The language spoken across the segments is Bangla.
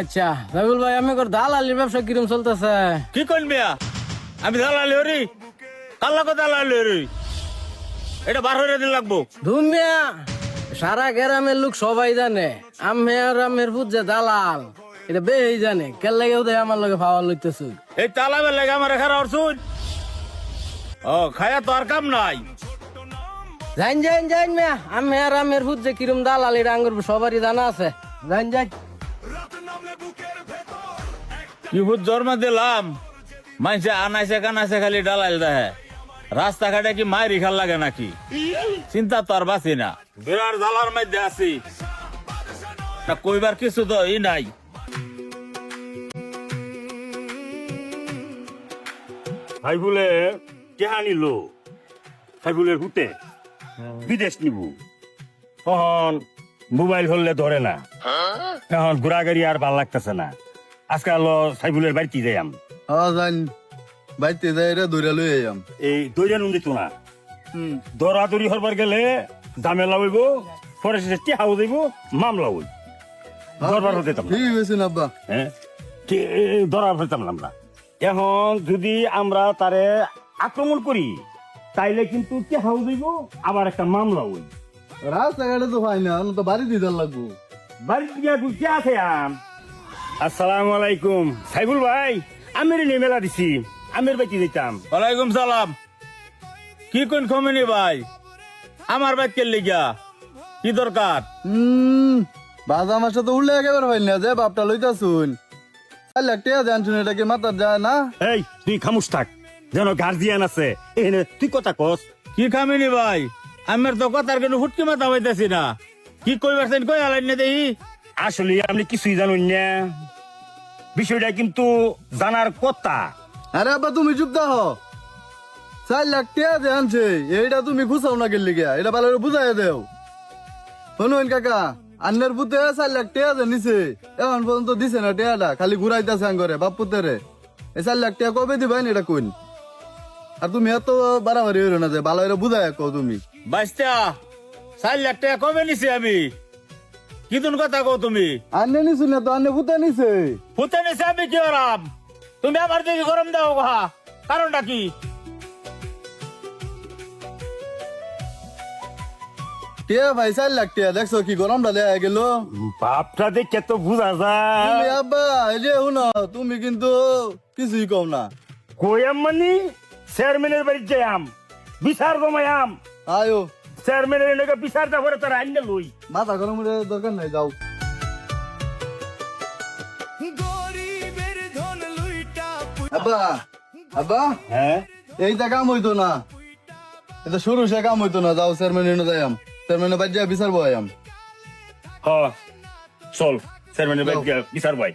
আচ্ছা রাহুল ভাই, আমি দালালির ব্যবসা কিরম চলতেছে? কি কইন মিয়া? আমি দালালি হরি কাল্লা কো দালালি হরি এটা বার হইরা দিন লাগবো। দুনিয়া সারা গ্রামের লোক সবাই জানে আমের পুজে দালাল, এটা বেই জানে কেন লাগে ওদের আমার লগে পাওয়ার লইতেছ। এই তালাবের লাগে আমার এখানে অর্থুন ও খায়া তো আর কাম নাই। জান মিয়া, আমের পুজে কিরম দালাল এটা আঙ্গুর সবারই জানা আছে। যাই কি ভূত জন্ম দিলাম, মাইসে আনাইছে কানাইছে খালি ডালাইল দেহে। রাস্তাঘাটে কি মায়ের খাল লাগে নাকি? চিন্তা তো আর বাঁচি না, বিরাট জ্বালার মধ্যে আছি, কইবার কিছু তো ই নাই। সাইফুলে টেহা নিল, সাইফুলের হুতে বিদেশ নিব। তখন মোবাইল ধরলে ধরে না, এখন ঘোরাগাড়ি আর ভাল লাগতেছে না। আজকাল সাইফুলের বাড়িতে যাইম, জান বাইতে যাই রে দৌড়া লই আইয়াম। এই দইরা নুন দিত না, দৌড়াদৌড়ি হরবার গেলে ঝামেলা হইব, পরে শেষে টেহাও যাইব, মামলা হইব। ধরবার হতে ঠিক হয়েছে না আব্বা। হ্যাঁ ধরা ফেলতাম না আমরা। এখন যদি আমরা তারে আক্রমণ করি তাইলে কিন্তু টেহাও যাইব, আবার একটা মামলা হইব। রাস্তাঘাটে তো হয় না, তো বাড়ি দিতে লাগবো। বাড়িতে গিয়া ঢুকে আছে আম। আসসালামু আলাইকুম সাইফুল ভাই, আমের নিয়ে মেলা দিছি, আমের বাইতে যেতাম। ওয়ালাইকুম সালাম। কি কোন খমেনি ভাই, আমার বাইক কে লিগা কি দরকার? বাজা আমার সাথে উল্লে একেবারে হয় না যে বাপটা লইতা শুন। টেয়া জান শুনে এটাকে মাথার যায় না। এই তুই খামুশ থাক, যেন গার্জিয়ান আছে এখানে, তুই কথা কস। কি খামিনি ভাই, আমার তো কথার কিন্তু হুটকি মাথা হইতেছি না। কি কইবারছেন কই আলাইন না দেই। আসলে আপনি কিছুই জানুন না, বিষয়টা কিন্তু জানার কথা। আরে আব্বা তুমি চুপ দাও। 4 লাখ টেয়া যে আনছে এইটা তুমি খুঁচাও না গেলি গিয়া, এটা ভালো করে বুঝাই দেও। শুনুন কাকা, আন্নের পুতে 4 লাখ টেয়া যে নিছে, এখন পর্যন্ত দিছে না টেয়াটা, খালি ঘুরাইতেছে আঙ্গরে বাপ পুতেরে। এই 4 লাখ টেয়া কবে দিবেন এটা কোন? আর তুমি এত বাড়াবাড়ি হইল না, যে ভালো করে বুঝাই কও তুমি। বাইস্তা 4 লাখ টাকা কবে নিছি আমি? কি তুন কথা কও তুমি? আন্নে নিছু না তো, আন্নে পুতে নিছে। ফুতে নিছি আমি কি করাম? তুমি আমার দিকে গরম দাও গা, কারণটা কি? টেয়া ভাই 4 লাখ টেয়া, দেখছো কি গরমটা দেয়া গেল। বাপটা দেখে তো বুঝা যায়। তুমি আব্বা এই যে শুনো, তুমি কিন্তু কিছুই কও না। কইয়াম মানে চেয়ারম্যানের বাড়ি যাইয়াম, বিচার জমায়াম। আয়ো চেয়ারম্যানের এনেকে বিচার যা করে তারা আইনে লই। মাথা গরমের দরকার নাই, যাও। আব্বা আব্বা হ্যাঁ এইটা কাম হইতো না, এটা শুরু সে কাম হইতো না। যাও চেয়ারম্যান এনে যাইয়াম, চেয়ারম্যানের বাড়ি যা বিচার বয়াম। হ চল চেয়ারম্যানের বাড়ি গিয়া বিচার ভাই।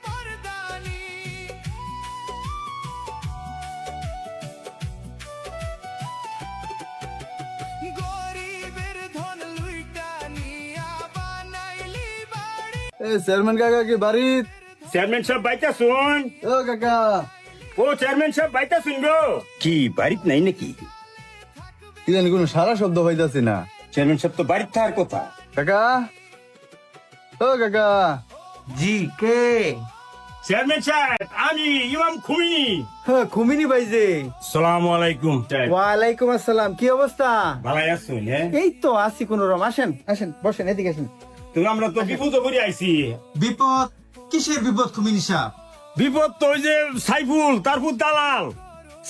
চেয়ারম্যান কাকা কি বাড়ি? চেয়ারম্যান সাহেব বাইতা শুন। ও কাকা, ও চেয়ারম্যান সাহেব বাইতা শুন গো। কি বাড়িত নাই নাকি? কি জানি কোনো সারা শব্দ হইতাছি না। চেয়ারম্যান সাহেব তো বাড়িতে থাকার কথা। কাকা, ও কাকা। জি কে? চেয়ারম্যান সাহেব আমি ইমাম খুমিনি। হ্যাঁ খুমিনি ভাই যে। সালামু আলাইকুম। ওয়ালাইকুম আসসালাম, কি অবস্থা? ভালাই আছুন? হ্যাঁ এই তো আছি কোন রকম। আসেন আসেন বসেন, এদিকে আসেন। তুমি আমরা তো বিপদ করে আইছি। বিপদ? কিসের বিপদ খুমিনি সাহেব? বিপদ তো ওই যে সাইফুল তারপর দালাল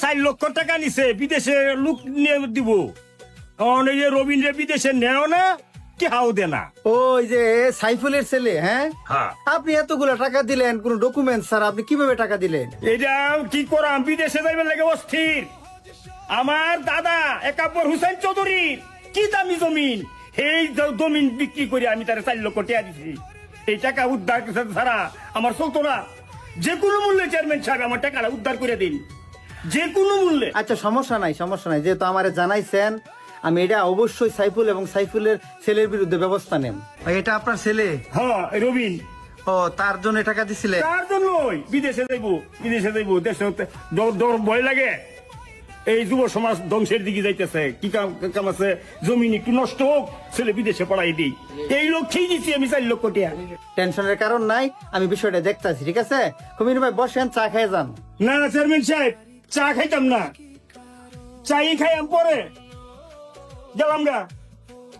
4 লক্ষ টাকা নিছে, বিদেশে লোক নিয়ে দিব। কারণ এই যে রবীন্দ্র বিদেশে নেও না, কি হাও দে না। ওই যে সাইফুলের ছেলে, হ্যাঁ? হ্যাঁ আপনি এতগুলো টাকা দিলেন কোন ডকুমেন্ট ছাড়া, আপনি কিভাবে টাকা দিলেন? এটা কি করাম, বিদেশে যাইবার লাগে অস্থির। আমার দাদা একাব্বর হুসেন চৌধুরীর কি দামি জমিন, এই জমিন বিক্রি করে আমি তার 4 লক্ষ টাকা দিছি। এই টাকা উদ্ধার ছাড়া আমার চলতো না। যে কোনো মূল্যে চেয়ারম্যান সাহেব আমার টাকাটা উদ্ধার করে দিন, যে কোনো মূল্যে। আচ্ছা সমস্যা নাই, সমস্যা নাই, যেহেতু আমারে জানাইছেন আমি এটা অবশ্যই সাইফুল এবং সাইফুলের ছেলের বিরুদ্ধে ব্যবস্থা নেব। এটা আপনার ছেলে? হ্যাঁ রবিন। ও তার জন্য টাকা দিছিলেন? তার জন্যই বিদেশে যাইবো, বিদেশে যাইবো, দেশে ভয় লাগে। এই যুব সমাজ ধ্বংসের দিকে যাইতেছে কি কাম আছে, জমিন একটু নষ্ট হোক, ছেলে বিদেশে পড়াই দিই, এই লক্ষ্যেই দিচ্ছি আমি 4 লক্ষ টাকা। টেনশনের কারণ নাই, আমি বিষয়টা দেখতাছি, ঠিক আছে? খুমির ভাই বসেন, চা খেয়ে যান। না না চেয়ারম্যান সাহেব, চা খাইতাম না, চাই খাইয়াম পরে গেলাম গা।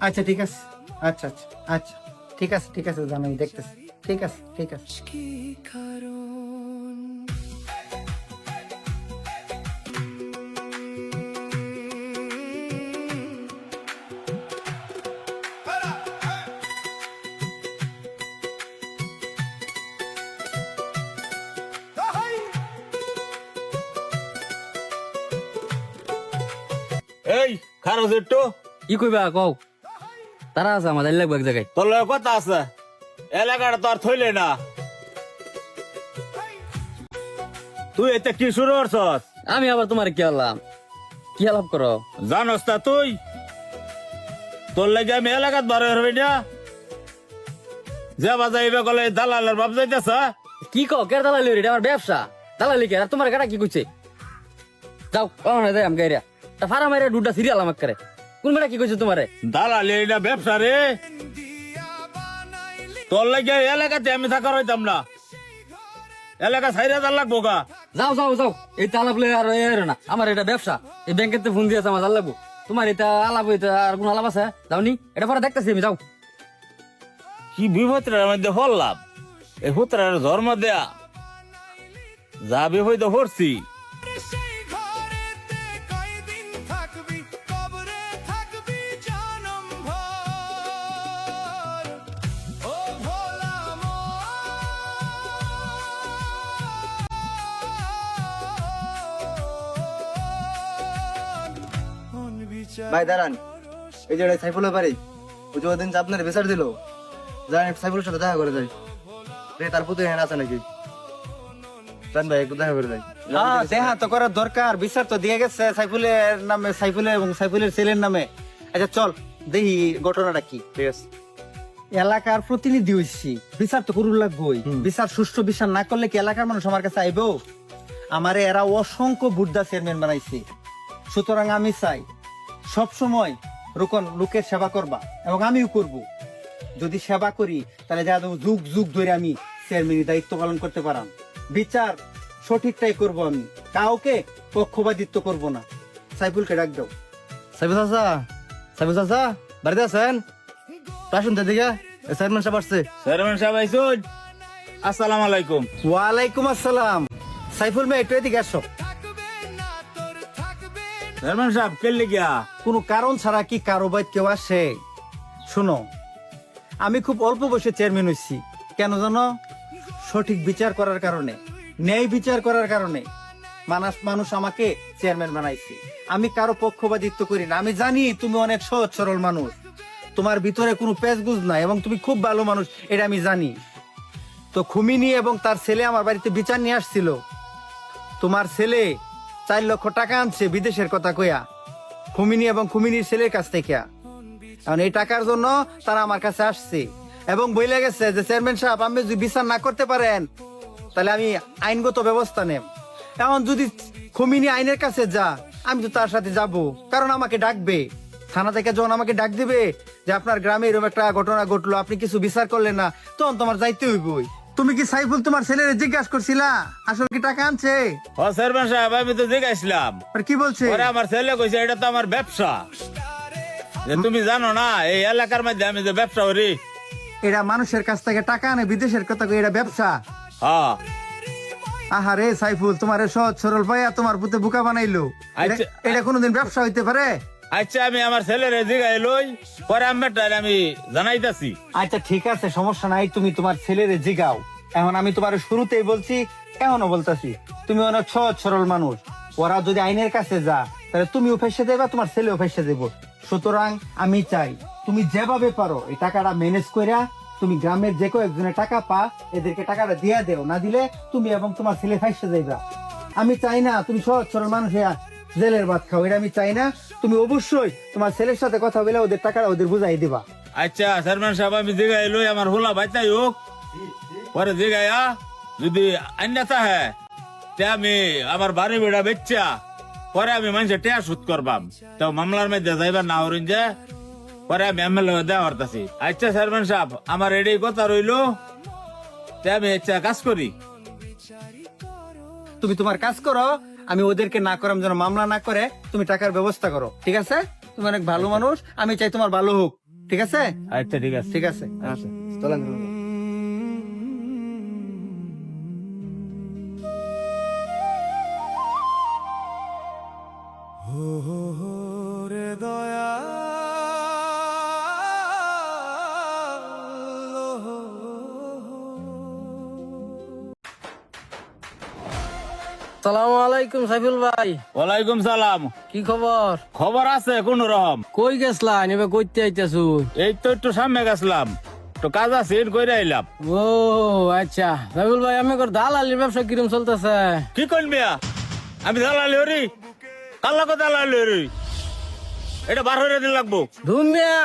আচ্ছা ঠিক আছে, আচ্ছা আচ্ছা আচ্ছা ঠিক আছে, ঠিক আছে, জান, আমি দেখতেছি। ঠিক আছে, ঠিক আছে। এই খারজ একটু কি কইবা কও, তারা আছে আমাদের লাগবে এক জায়গায়। তোর লগে কথা আছে, এলাকাটা তো আর থইলে না। তুই এতে কি শুরু করছস? আমি আবার তোমার কি আলাম, কি আলাপ করো? জানোস তা তুই তোর লাগে আমি এলাকাত বার হবি না, যে বাজাইবে গলে দালালের বাপ যাইতেছ। কি কও, কে দালালি রে? এটা আমার ব্যবসা, দালালি কে? আর তোমার কাটা কি কইছে? যাও পাওনা দেয় আম গাইরা তা ফারা মাইরা দুটা সিরিয়াল আমাক করে। কোন বেটা কি কইছে তোমারে? দালালি এটা ব্যবসা রে, তোর লাগে এলাকাতে আমি থাকার হইতাম না, এলাকা ছাইরা যার লাগবো গা। যাও যাও যাও, এই আলাপ লই আর এর না, আমার এটা ব্যবসা। এই ব্যাংকেতে ফোন দিয়েছে আমার লাগবো, তোমার এটা আলাপ হইতে আর কোন আলাপ আছে? যাওনি, এটা পরে দেখতেছি আমি। যাও। কি বিপত্রের মধ্যে পড়লাম, এই পুত্রের ধর্ম দেয়া যা বিপদ পড়ছি। ভাই দাঁড়ান, এই যে সাইফুলের বাড়ি, ওই যে ওদিন যে আপনার বিচার দিল, যান সাইফুলের সাথে দেখা করে যাই। রে তার পুত্র এখানে আছে নাকি? জান ভাই একটু দেখা করে যাই। হ্যাঁ, দেখা তো করার দরকার, বিচার তো দিয়ে গেছে সাইফুলের নামে, সাইফুলের এবং সাইফুলের ছেলের নামে। আচ্ছা চল দেখি ঘটনাটা কি। ঠিক আছে। এলাকার প্রতিনিধি হইছি, বিচার তো করুন লাগবই। বিচার সুষ্ঠু বিচার না করলে কি এলাকার মানুষ আমার কাছে আইবো? আমারে এরা অসংখ্য বুদ্ধা চেয়ারম্যান বানাইছে, সুতরাং আমি চাই সব সময় লোকের সেবা করবা, এবং আমিও করব। যদি সেবা করি তাহলে যা যুগ যুগ ধরে আমি চেয়ারম্যানের দায়িত্ব পালন করতে পারাম। বিচার সঠিকটাই করব, আমি কাউকে পক্ষপাতিত্ব করব না। সাইফুলকে ডাক দাও। সাইফুল চাচা, সাইফুল চাচা বাড়িতে আছেন? আসুন দিকে, চেয়ারম্যান সাহেব আসছে। চেয়ারম্যান সাহেব আইসুন, আসসালামু আলাইকুম। ওয়ালাইকুম আসসালাম। সাইফুল ভাই একটু এদিকে আসো। চেয়ারম্যান সাহেব কেলে গিয়া? কোনো কারণ ছাড়া কি কারো বাইত কেউ আসে? শোনো, আমি খুব অল্প বয়সে চেয়ারম্যান হয়েছি, কেন জানো? সঠিক বিচার করার কারণে, ন্যায় বিচার করার কারণে মানুষ আমাকে চেয়ারম্যান বানাইছে। আমি কারো পক্ষপাতিত্ব করি না। আমি জানি তুমি অনেক সহজ সরল মানুষ, তোমার ভিতরে কোনো পেঁচগুজ নাই, এবং তুমি খুব ভালো মানুষ, এটা আমি জানি। তো খুমিনি এবং তার ছেলে আমার বাড়িতে বিচার নিয়ে আসছিল। তোমার ছেলে 4 লক্ষ টাকা আনছে বিদেশের কথা কইয়া, খুমিনি এবং খুমিনির ছেলের কাছ থেকে। এখন এই টাকার জন্য তারা আমার কাছে আসছে এবং বলে গেছে যে চেয়ারম্যান সাহেব, আপনি যদি বিচার না করতে পারেন তাহলে আমি আইনগত ব্যবস্থা নেব। এখন যদি খুমিনি আইনের কাছে যা, আমি তো তার সাথে যাব, কারণ আমাকে ডাকবে থানা থেকে। যখন আমাকে ডাক দিবে যে আপনার গ্রামে এরকম একটা ঘটনা ঘটলো, আপনি কিছু বিচার করলেন না, তখন তোমার যাইতে হইবই। তুমি কি সাইফুল তোমার ছেলের জিজ্ঞাসা করছিলা আসলে কি টাকা আনছে? ও চেয়ারম্যান সাহেব, আমি তো জিজ্ঞাসলাম, আর কি বলছে? পরে আমার ছেলে কইছে এটা তো আমার ব্যবসা। যে তুমি জানো না এই এলাকার মধ্যে আমি যে ব্যবসা করি, এটা মানুষের কাছ থেকে টাকা আনে বিদেশের কথা কই, এটা ব্যবসা। হ্যাঁ। আহারে সাইফুল, তোমার এই সহজ সরল পাইয়া তোমার পুতে বোকা বানাইলো। আচ্ছা। এটা কোনোদিন ব্যবসা হইতে পারে? আচ্ছা, আমি আমার ছেলের জিগাই লই, পরে আমি জানাইতাছি। আচ্ছা ঠিক আছে, সমস্যা নাই, তুমি তোমার ছেলের জিগাও। এখন আমি তোমার শুরুতেই বলছি, এখনো বলতাছি, তুমি অনেক সহজ সরল মানুষ। ওরা যদি আইনের কাছে যা, তাহলে তুমিও ফেসে দেবা, তোমার ছেলেও ফেসে দেব। সুতরাং আমি চাই তুমি যেভাবে পারো এই টাকাটা ম্যানেজ কইরা তুমি গ্রামের যে কেউ একজনের টাকা পা, এদেরকে টাকাটা দিয়ে দেও, না দিলে তুমি এবং তোমার ছেলে ফাইসে যাইবা। আমি চাই না তুমি সহজ সরল মানুষ হইয়া জেলের ভাত খাও, এটা আমি চাই না। তুমি অবশ্যই তোমার ছেলের সাথে কথা বলে ওদের টাকাটা ওদের বুঝাই দিবা। আচ্ছা চেয়ারম্যান সাহেব, আমি জিগাই লই, আমার হোলা বাইতাই হোক, পরে জিগাইয়া যদি আন্যতা হ্যাঁ, আমি আমার বাড়ি বেড়া বেচা পরে আমি মানুষের টেয়া সুদ করবাম তো মামলার মধ্যে যাইবার না হরিন যে পরে আমি এমএলএ দেওয়া হরতাছি। আচ্ছা চেয়ারম্যান সাহেব, আমার এডি কথা রইলো, তে আমি আচ্ছা কাজ করি। তুমি তোমার কাজ করো, আমি ওদেরকে না করাম যেন মামলা না করে তুমি টাকার ব্যবস্থা করো, ঠিক আছে? তুমি অনেক ভালো মানুষ, আমি চাই তোমার ভালো হোক, ঠিক আছে? আচ্ছা ঠিক আছে। ঠিক আছে, আচ্ছা চলেন। সালামু আলাইকুম সাইফুল ভাই, ওয়ালাইকুম সালাম। কি খবর? খবর আছে কোন রকম। কই গেছলা? এবার কইতে আইতাছু? এই তো একটু সামনে গেছিলাম, তো কাজ আছে কইরা আইলাম। ও আচ্ছা সাইফুল ভাই, আমি দালালির ব্যবসা কিরম চলতেছে? কি কইন মিয়া, আমি দালালি হরি? কাল্লা কথা দালালি হরি? এটা বার হইরে দিন লাগবো। ধুমিয়া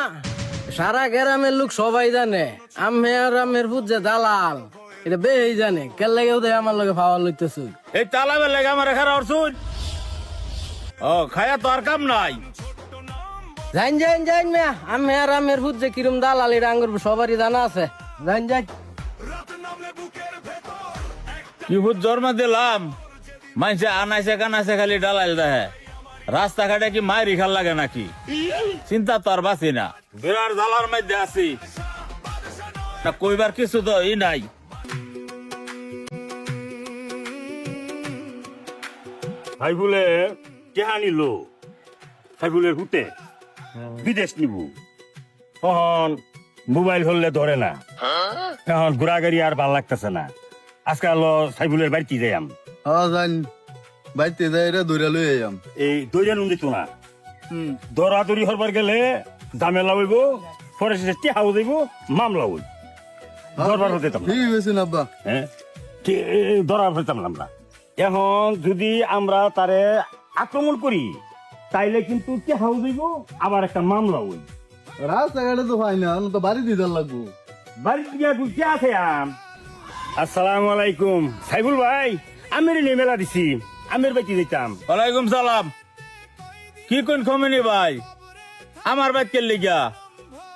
সারা গ্রামের লোক সবাই জানে আমের আমের বুঝে দালাল, এটা বেই জানে কেন লাগে ওদের আমার লগে পাওয়া লইতেছু। এই তালাবের লেগে আমার এখানে অরছুন। ও খায়া তো আর কাম নাই। জান জান জান মিয়া, আমের আমের বুঝে কিরম দালাল এটা আঙ্গুর সবারই জানা আছে। জান জান কি ভূত জন্ম দিলাম, মানুষে আনাইছে কানাইছে খালি ডালাইল দেহে। রাস্তাঘাটে কি মায়ের খাল লাগে নাকি? চিন্তা তো আর বাঁচি না, বিরাট জ্বালার মধ্যে আছি। না কইবার কিছু তো ই নাই। সাইফুলে কেহা নিল, সাইফুলের হুতে বিদেশ নিব। এখন মোবাইল হলে ধরে না, এখন ঘোরাগাড়ি আর ভাল লাগতেছে না। আজকাল সাইফুলের বাড়িতে যাইম, জান বাইতে যাই রে দৌড়া লই আইয়াম। এই দৈরা নুন দিত না, দৌড়াদৌড়ি হরবার গেলে ঝামেলা হইব, পরে শেষে টেহাও যাইব, মামলা হইব। দরবার হতে ঠিক হয়েছে না আব্বা। হ্যাঁ, ধরা ফেলতাম না। এখন যদি আমরা তারে আক্রমণ করি তাইলে কিন্তু টেহাও যাইব, আবার একটা মামলা হইব। রাস্তাঘাটে তো পাই না, তো বাড়ি দিতে লাগবো। বাড়িতে গিয়া কে আছে আম? আসসালামু আলাইকুম সাইফুল ভাই, আমের নিয়ে মেলা দিছি, আমের বাড়িতে যেতাম। ওয়ালাইকুম সালাম। কি কোন খমেনি ভাই, আমার বাইক কে লিগা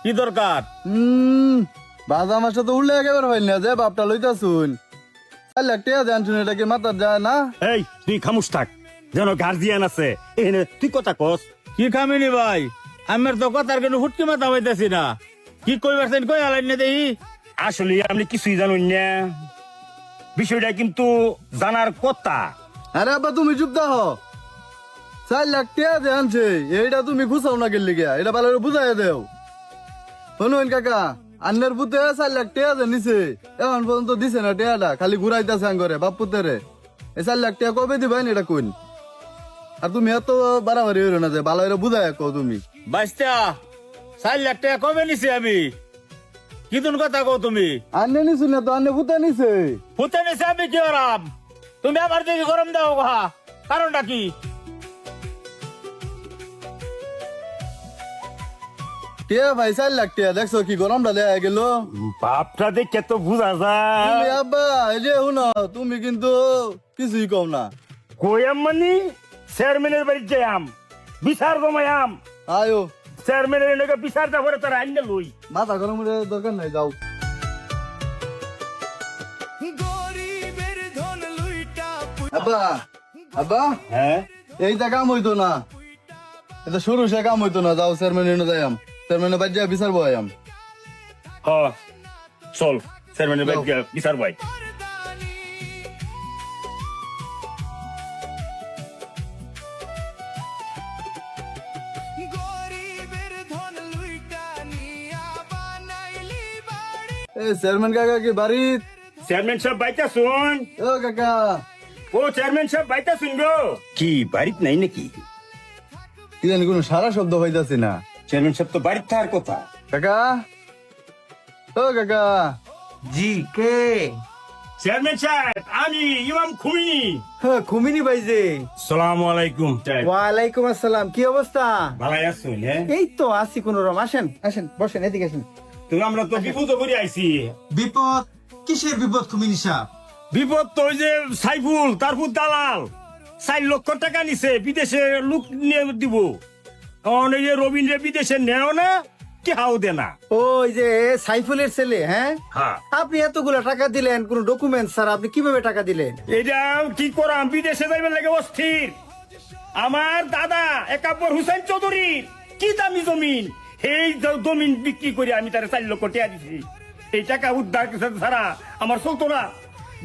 কি দরকার? বাজা মাসে তো উঠলে একেবারে হয় না যে বাপটা লইতা শুন। 4 লাখ টাকা দেন শুনে এটাকে মাথার যায় না। এই তুই খামুশ থাক, যেন গার্জিয়ান আছে এখানে, তুই কথা কস। কি খামিনি ভাই, আমার তো কথার কেন হুটকি মাথা হইতেছি না। কি কইবারছেন কই আলাইন না দেই। আসলে আপনি কিছুই জানুন না, বিষয়টা কিন্তু জানার কথা। আরে আব্বা তুমি চুপ দাও। 4 লাখ টাকা দেন এইটা তুমি খুঁচাও না গেলি গিয়া, এটা ভালো করে বুঝাই দেও। শুনুন কাকা, আন্নের পুতে 4 লাখ টাকা দেন নিছে, এখন পর্যন্ত দিছে না টাকাটা, খালি ঘুরাইতেছে আঙ্গরে বাপ পুতেরে। এই 4 লাখ টাকা কবে দিবেন এটা কোন? আর তুমি এত বাড়াবাড়ি হইল না যে ভালো করে বুঝাই কও তুমি। বাইস্তা 4 লাখ টাকা কবে নিছি আমি? কি তুন কথা কও তুমি? আন্নে নিছু না তো, আন্নে পুতে নিছে। হুতে নিছি আমি কি আরাম? তুমি আমার দিকে গরম দাও গা, কারণটা কি? টিয়া ভাই 4 লাখ টাকা দেখছো কি গরমটা দেয়া গেল। বাপটা দেখে তো বুঝা যায়। তুমি আব্বা এই যে শুনো, তুমি কিন্তু কিছুই কও না। কইয়াম মানে চেয়ারম্যানের বাড়ি যাইয়াম, বিচার জমায়াম। আয়ো চেয়ারম্যানের এনেকে বিচার দা করে তারা আইনে লই। মাথা গরম করে দরকার নাই, যাও। আব্বা আব্বা হ্যাঁ, এইটা কাম হইতো না, এটা শুরু সে কাম হইতো না। যাও চেয়ারম্যান যাইয়াম, চেয়ারম্যানের বাড়ি যা বিচার বয়াম। হ চল চেয়ারম্যানের বাড়ি গিয়া বিচার ভাই। এই চেয়ারম্যান কাকা কি বাড়ি? চেয়ারম্যান সাহেব বাইতা শুন। ও কাকা, ও চেয়ারম্যান সাহেব বাইতা শুন গো। কি বাড়িতে নাই নাকি? কি জানি কোনো সারা শব্দ হইতাছি না। চেয়ারম্যান সাহেব তো বাড়িতে থাকার কথা। কাকা, ও কাকা। জি কে? চেয়ারম্যান সাহেব আমি ইমাম খুমিনি। হ্যাঁ খুমিনি ভাই যে। সালামু আলাইকুম। ওয়ালাইকুম আসসালাম, কি অবস্থা? ভালো আছেন? হ্যাঁ, এই তো আছি কোন রকম। আসেন আসেন বসেন, এদিকে আসেন। তুমি আমরা তো বিপদ করে আইছি। বিপদ? কিসের বিপদ খুমিনি সাহেব? বিপদ তো ওই যে সাইফুল, তারপর দালাল 4 লক্ষ টাকা নিছে বিদেশে লোক নিয়ে দিব এখন এই যে রবীন্দ্র বিদেশে নেও না কি হাও দে না ওই যে সাইফুলের ছেলে, হ্যাঁ? হ্যাঁ আপনি এতগুলো টাকা দিলেন, কোন ডকুমেন্ট স্যার, আপনি কিভাবে টাকা দিলেন? এটা কি করাম বিদেশে যাইবার লাগে অস্থির আমার দাদা একাব্বর হুসেন চৌধুরীর কি দামি জমিন এই জমিন বিক্রি করে আমি তার 4 লক্ষ টাকা দিছি এই টাকা উদ্ধার ছাড়া আমার চলতো না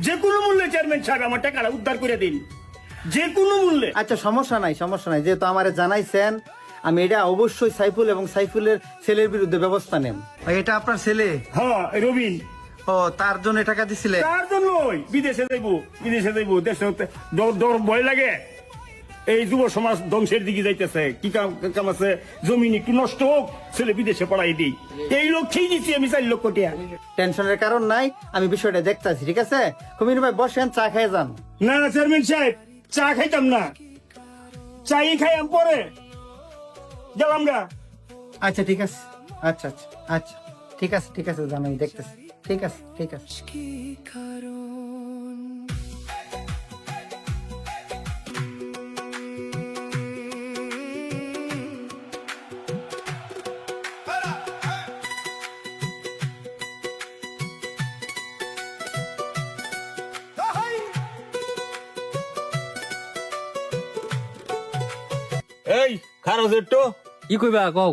যে কোনো মূল্যে চেয়ারম্যান সাহেব আমার টাকাটা উদ্ধার করে দিন যে কোনো মূল্যে আচ্ছা, সমস্যা নাই, যেহেতু আমারে জানাইছেন, আমি এটা অবশ্যই সাইফুল এবং সাইফুলের ছেলের বিরুদ্ধে ব্যবস্থা নেব। এটা আপনার ছেলে? হ্যাঁ রবিন ও, তার জন্য টাকা দিছিলেন? তার জন্যই বিদেশে যাইবো দেশে ডর ভয় লাগে এই যুব সমাজ ধ্বংসের দিকে যাইতেছে কি কাম আছে জমিন একটু নষ্ট হোক ছেলে বিদেশে পড়াই দিই এই লক্ষ্যেই দিচ্ছি আমি 4 লক্ষ টাকা টেনশনের কারণ নাই, আমি বিষয়টা দেখতাছি, ঠিক আছে? কুমির ভাই বসেন, চা খেয়ে যান। না না চেয়ারম্যান সাহেব চা খাইতাম না চাই খাইয়াম পরে গেলাম গা আচ্ছা ঠিক আছে, আচ্ছা আচ্ছা আচ্ছা ঠিক আছে জান, আমি দেখতেছি, ঠিক আছে ঠিক আছে। এই খারজ একটু কি কইবা কও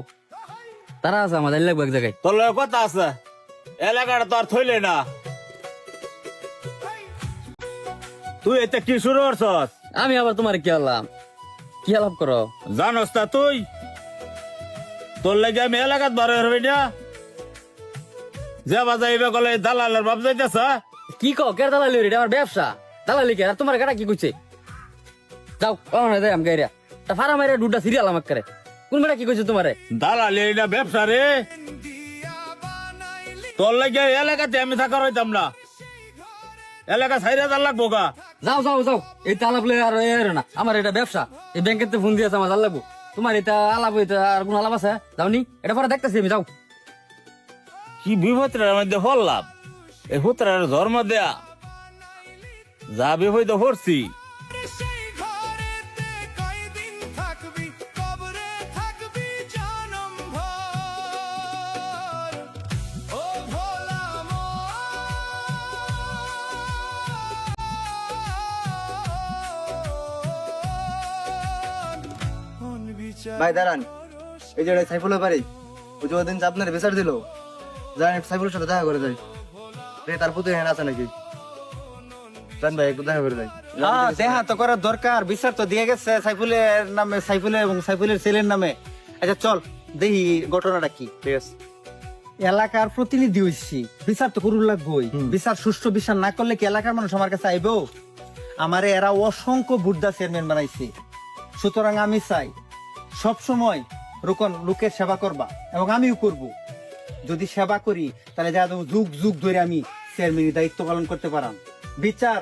তারা আছে আমাদের লাগবে এক জায়গায় তোর লগে কথা আছে এলাকাটা তো আর থইলে না তুই এতে কি শুরু করছস আমি আবার তোমার কি আলাম কি আলাপ করো জানোস তা তুই তোর লাগে আমি এলাকাত বার হবি না যাবা যাইবে গলে দালালের বাপ যাইতেছ কি কও কে দালালি এটা আমার ব্যবসা দালালি কে আর তোমার গাড়া কি কইছে যাও ওখানে যাই আমি গাইরা তা ফারা মাইরা দুটা সিরিয়াল আমাকে করে কোন বেটা কি কইছে তোমারে দালালি এটা ব্যবসা রে তোর লাগে এলাকাতে আমি থাকার হইতাম না এলাকা ছাইরা দাল লাগবো গা যাও যাও যাও এই আলাপ লই আর এর না আমার এটা ব্যবসা এই ব্যাংকেতে ফোন দিয়েছে আমার জাল লাগবো তোমার এটা আলাপ হইতে আর কোন আলাপ আছে যাওনি এটা পরে দেখতেছি আমি যাও কি বিভত্রের মধ্যে হল্লাম এই হুতরার ধর্ম দেয়া যা বিভূত হরছি সেই ঘরেতে কয়দিন থাকবি কবরে থাকবি জনমভর ও ভোলা মন বিচার ভাই দাঁড়ান, এই যে সাইফুলের বাড়ি, ওই যে ওদিন যে আপনার বিচার দিল, যান সাইফুলের সাথে দেখা করে যাই। তার পুত্র এখানে আছে নাকি? জান ভাই একটু দেখা করে যাই। হ্যাঁ, দেখা তো করার দরকার, বিচার তো দিয়ে গেছে সাইফুলের নামে, সাইফুলের এবং সাইফুলের ছেলের নামে। আচ্ছা চল দেখি ঘটনাটা কি। ঠিক আছে। এলাকার প্রতিনিধি হইছি, বিচার তো করুন লাগবই। বিচার সুষ্ঠু বিচার না করলে কি এলাকার মানুষ আমার কাছে আইবো? আমারে এরা অসংখ্য বুদ্ধা চেয়ারম্যান বানাইছে, সুতরাং আমি চাই সব সময় লোকের সেবা করবা, এবং আমিও করব। যদি সেবা করি তাহলে যা যুগ যুগ ধরে আমি চেয়ারম্যানের দায়িত্ব পালন করতে পারাম। বিচার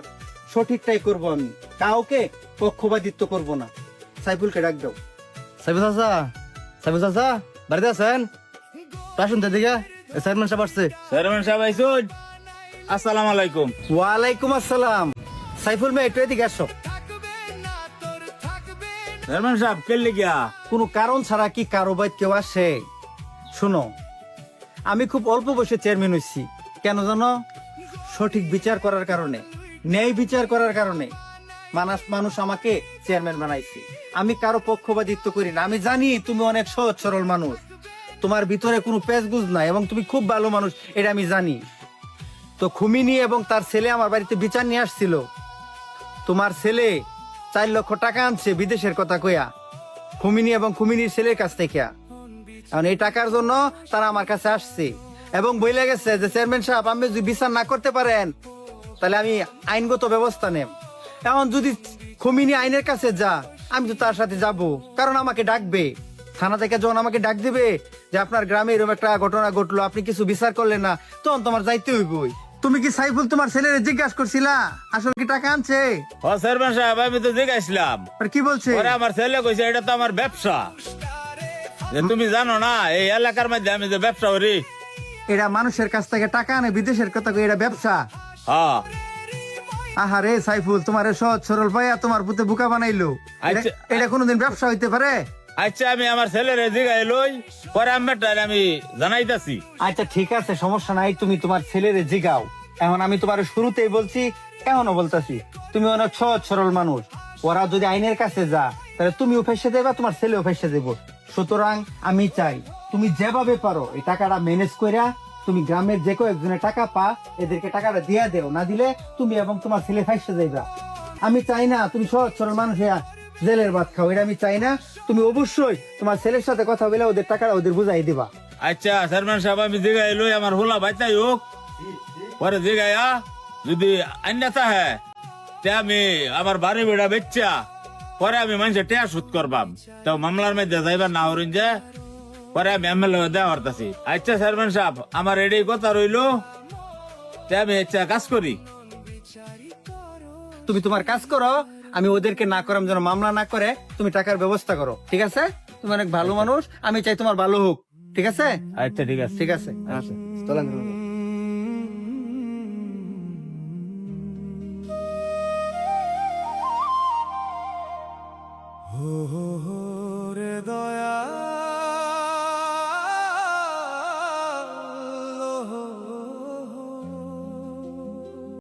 সঠিকটাই করব, আমি কাউকে পক্ষপাতিত্ব করব না। সাইফুলকে ডাক দাও। সাইফুল চাচা বাড়িতে আছেন? আসুন দিকে, চেয়ারম্যান সাহেব আসছে। চেয়ারম্যান সাহেব আইসুন, আসসালামু আলাইকুম। ওয়ালাইকুম আসসালাম। সাইফুল ভাই একটু এদিকে আসো। চেয়ারম্যান সাহেব কেলে গিয়া কোনো কারণ ছাড়া কি কারো বাইত কেউ আসে? শোনো, আমি খুব অল্প বয়সে চেয়ারম্যান হয়েছি, কেন জানো? সঠিক বিচার করার কারণে, ন্যায় বিচার করার কারণে মানুষ আমাকে চেয়ারম্যান বানাইছে। আমি কারো পক্ষপাতিত্ব করি না। আমি জানি তুমি অনেক সহজ সরল মানুষ, তোমার ভিতরে কোনো পেঁচগুজ নাই, এবং তুমি খুব ভালো মানুষ, এটা আমি জানি। তো খুমিনি এবং তার ছেলে আমার বাড়িতে বিচার নিয়ে আসছিল। তোমার ছেলে 4 লক্ষ টাকা আনছে বিদেশের কথা কইয়া, খুমিনি এবং খুমিনির ছেলের কাছ থেকে। এখন এই টাকার জন্য তারা আমার কাছে আসছে এবং বলে গেছে যে চেয়ারম্যান সাহেব, আপনি যদি বিচার না করতে পারেন তাহলে আমি আইনগত ব্যবস্থা নেব। এখন যদি খুমিনি আইনের কাছে যা, আমি তো তার সাথে যাব, কারণ আমাকে ডাকবে। থানা থেকে যখন আমাকে ডাক দিবে যে আপনার গ্রামে এরকম একটা ঘটনা ঘটলো, আপনি কিছু বিচার করলেন না, তখন তোমার যাইতে হইবই। তুমি কি সাইফুল তোমার ছেলের জিজ্ঞাসা করছিলা আসলে কি টাকা আনছে? ও চেয়ারম্যান সাহেব, আমি তো জিজ্ঞাসলাম, আর কি বলছে? পরে আমার ছেলে কইছে এটা তো আমার ব্যবসা। যে তুমি জানো না এই এলাকার মধ্যে আমি যে ব্যবসা করি, এরা মানুষের কাছ থেকে টাকা আনে বিদেশের কথা কই, এটা ব্যবসা। হ্যাঁ আহারে সাইফুল, তোমার সহজ সরল পাইয়া তোমার পুতে বোকা বানাইলো। আচ্ছা। এটা কোনোদিন ব্যবসা হইতে পারে? আচ্ছা আমি আমার ছেলের জিগাই লই, পরে আমি জানাইতাছি। আচ্ছা ঠিক আছে, সমস্যা নাই, তুমি তোমার ছেলেরে জিগাও। এখন আমি তোমার শুরুতেই বলছি, এখনো বলতাছি, তুমি অনেক সহজ সরল মানুষ। ওরা যদি আইনের কাছে যা, তাহলে তুমিও ফেসে দেবা, তোমার ছেলেও ফেসে দেবো। সুতরাং আমি চাই তুমি যেভাবে পারো এই টাকাটা ম্যানেজ কইরা তুমি গ্রামের যে কেউ একজনের টাকা পা, এদেরকে টাকাটা দিয়া দেও, না দিলে তুমি এবং তোমার ছেলে ফাইসে যাইবা। আমি চাই না তুমি সহজ সরল মানুষ হইয়া জেলের ভাত খাও, এটা আমি চাই না। তুমি অবশ্যই তোমার ছেলের সাথে কথা বলে ওদের টাকাটা ওদের বুঝাই দিবা। আচ্ছা চেয়ারম্যান সাহেব, আমি জিগাই লই, আমার হোলা বাইতাই হোক, পরে জিগাইয়া যদি আন্যতা হ্যাঁ তে আমি আমার বাড়ি বেড়া বেচ্চা পরে আমি মানুষের টেয়া সুদ করবাম, তো মামলার মধ্যে যাইবার না হরিন যে পরে আমি এমএলএ দেওয়া হরতাছি। আচ্ছা চেয়ারম্যান সাহেব, আমার এটাই কথা রইলো, তে আমি আচ্ছা কাজ করি। তুমি তোমার কাজ করো, আমি ওদেরকে না করাম যেন মামলা না করে, তুমি টাকার ব্যবস্থা করো, ঠিক আছে? তুমি অনেক ভালো মানুষ, আমি চাই তোমার ভালো হোক, ঠিক আছে? আচ্ছা ঠিক আছে। ঠিক আছে, আচ্ছা চলেন। রে দয়া